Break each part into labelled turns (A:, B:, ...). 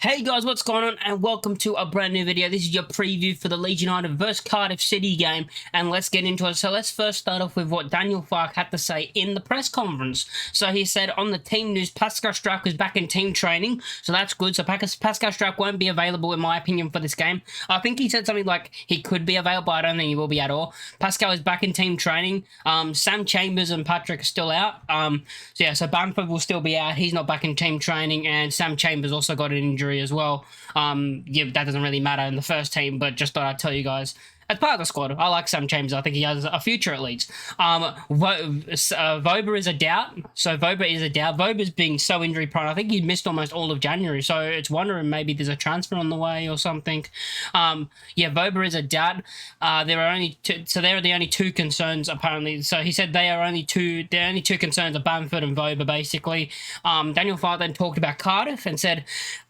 A: Hey guys, what's going on, and welcome to a brand new video. This is your preview for the Leeds United vs Cardiff City game, and let's get into it. So let's first start off with what Daniel Farke had to say in the press conference. So he said on the team news, Pascal Struijk is back in team training, so that's good. So Pascal Struijk won't be available, in my opinion, for this game. I think he said something like he could be available. I don't think he will be at all. Pascal is back in team training. Sam Chambers and Patrick are still out. So Bamford will still be out. He's not back in team training, and Sam Chambers also got an injury as well. That doesn't really matter in the first team, but just thought I'd tell you guys as part of the squad. I like Sam Chambers. I think he has a future at Leeds. Vober is a doubt. So Vober is a doubt. Vober's being so injury prone. I think he missed almost all of January. So it's wondering maybe there's a transfer on the way or something. Vober is a doubt. There are only two, so there are the only two concerns apparently. So he said the only two concerns are Bamford and Vober basically. Daniel Farke then talked about Cardiff and said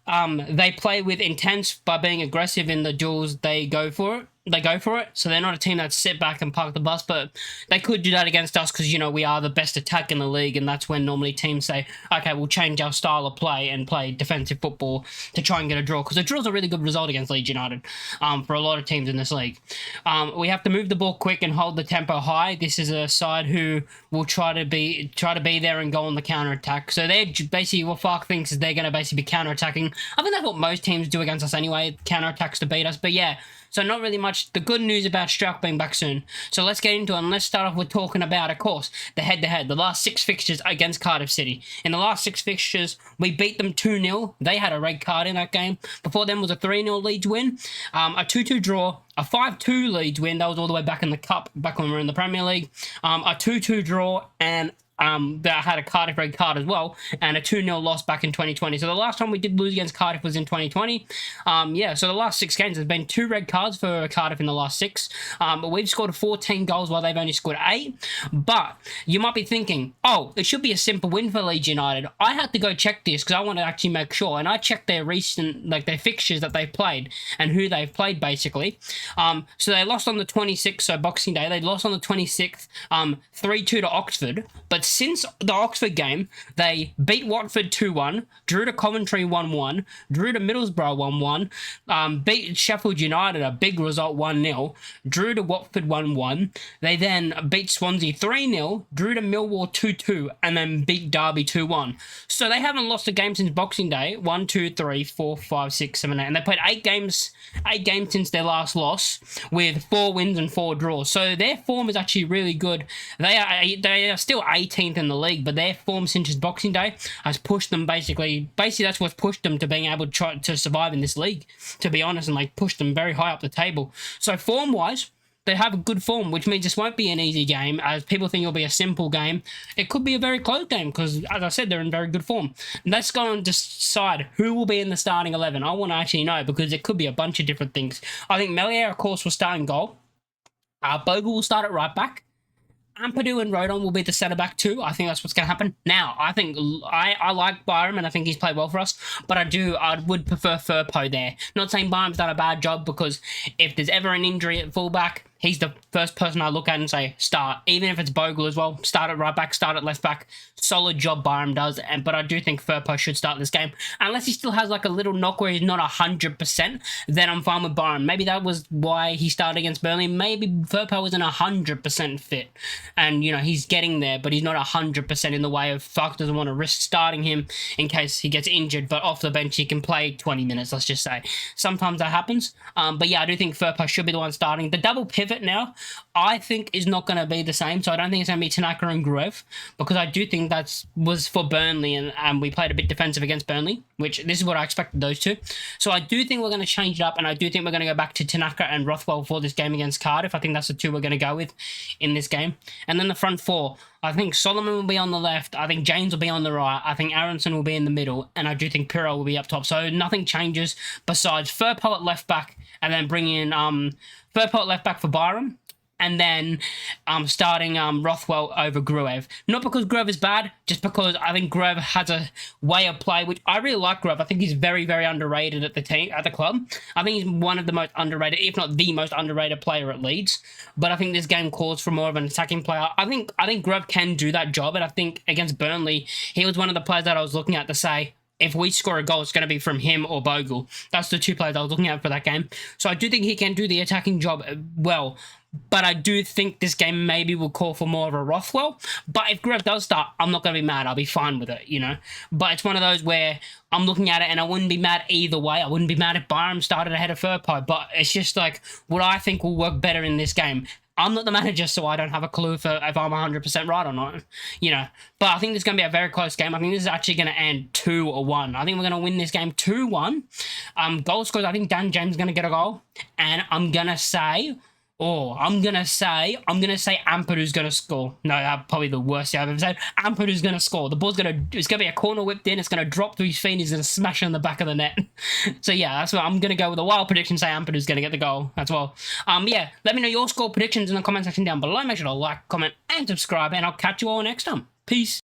A: they play with intense by being aggressive in the duels. They go for it. So they're not a team that sit back and park the bus, but they could do that against us because, we are the best attack in the league, and that's when normally teams say, okay, we'll change our style of play and play defensive football to try and get a draw, because a draw is a really good result against Leeds United for a lot of teams in this league. We have to move the ball quick and hold the tempo high. This is a side who will try to be there and go on the counter-attack. So they're basically, what Farke thinks is they're going to basically be counter-attacking. I think that's what most teams do against us anyway, counter-attacks to beat us, but yeah. So not really much. The good news about Struijk being back soon. So let's get into it, and let's start off with talking about, of course, the head-to-head. The last 6 fixtures against Cardiff City. In the last 6 fixtures, we beat them 2-0. They had a red card in that game. Before them was a 3-0 Leeds win, a 2-2 draw, a 5-2 Leeds win. That was all the way back in the Cup, back when we were in the Premier League. A 2-2 draw, and that had a Cardiff red card as well, and a 2-0 loss back in 2020. So the last time we did lose against Cardiff was in 2020. So the last 6 games, there's been 2 red cards for Cardiff in the last 6. But we've scored 14 goals while they've only scored 8. But you might be thinking, oh, it should be a simple win for Leeds United. I had to go check this because I want to actually make sure, and I checked their recent, their fixtures that they've played and who they've played basically. So they lost on the 26th, so Boxing Day. They lost on the 26th, 3-2 to Oxford. But since the Oxford game, they beat Watford 2-1, drew to Coventry 1-1, drew to Middlesbrough 1-1, beat Sheffield United, a big result, 1-0, drew to Watford 1-1. They then beat Swansea 3-0, drew to Millwall 2-2, and then beat Derby 2-1. So they haven't lost a game since Boxing Day. 1, 2, 3, 4, 5, 6, 7, 8. And they played 8 games since their last loss, with 4 wins and 4 draws. So their form is actually really good. They are still 18th in the league, but their form since Boxing Day has pushed them basically that's what's pushed them to being able to try to survive in this league, to be honest, and pushed them very high up the table. So form wise, they have a good form, which means this won't be an easy game. As people think it'll be a simple game, it could be a very close game because, as I said, they're in very good form. Let's go and decide who will be in the starting 11. I want to actually know, because it could be a bunch of different things. I think Melier, of course, will start in goal. Bogle will start at right back. Ampadu and Rodon will be the centre-back too. I think that's what's going to happen. Now, I think I like Byram, and I think he's played well for us, but I would prefer Firpo there. Not saying Byram's done a bad job, because if there's ever an injury at fullback, he's the first person I look at and say, start. Even if it's Bogle as well, start at right back, start at left back. Solid job Byram does, but I do think Firpo should start this game. Unless he still has a little knock where he's not 100%, then I'm fine with Byram. Maybe that was why he started against Burnley. Maybe Firpo isn't 100% fit, and, he's getting there, but he's not 100% in the way of Farke doesn't want to risk starting him in case he gets injured, but off the bench he can play 20 minutes, let's just say. Sometimes that happens, but yeah, I do think Firpo should be the one starting. The double pivot now, I think, is not going to be the same, so I don't think it's going to be Tanaka and Gruev, because I do think that was for Burnley, and we played a bit defensive against Burnley, which this is what I expected those two. So I do think we're going to change it up, and I do think we're going to go back to Tanaka and Rothwell for this game against Cardiff. I think that's the two we're going to go with in this game. And then the front four, I think Solomon will be on the left, I think James will be on the right, I think Aronson will be in the middle, and I do think Pirro will be up top. So nothing changes besides Firpo at left back, and then bring in Firpo at left back for Byram, and then starting Rothwell over Gruev. Not because Gruev is bad, just because I think Gruev has a way of play, which I really like Gruev. I think he's very, very underrated at the club. I think he's one of the most underrated, if not the most underrated player at Leeds. But I think this game calls for more of an attacking player. I think Gruev can do that job, and I think against Burnley, he was one of the players that I was looking at to say, if we score a goal, it's going to be from him or Bogle. That's the two players I was looking at for that game. So I do think he can do the attacking job well. But I do think this game maybe will call for more of a Rothwell. But if Greg does start, I'm not going to be mad. I'll be fine with it, you know. But it's one of those where I'm looking at it and I wouldn't be mad either way. I wouldn't be mad if Byram started ahead of Firpo. But it's just like what I think will work better in this game. I'm not the manager, so I don't have a clue if I'm 100% right or not, you know. But I think this is going to be a very close game. I think this is actually going to end 2-1. I think we're going to win this game 2-1. Goal scores, I think Dan James is going to get a goal. And I'm going to say... I'm gonna say Ampadu's gonna score. No, that's probably the worst thing I've ever said. Ampadu's gonna score. The ball's it's gonna be a corner whipped in. It's gonna drop to his feet. And he's gonna smash it on the back of the net. So yeah, that's what I'm gonna go with a wild prediction. Say Ampadu's gonna get the goal as well. Yeah, let me know your score predictions in the comment section down below. Make sure to like, comment, and subscribe, and I'll catch you all next time. Peace.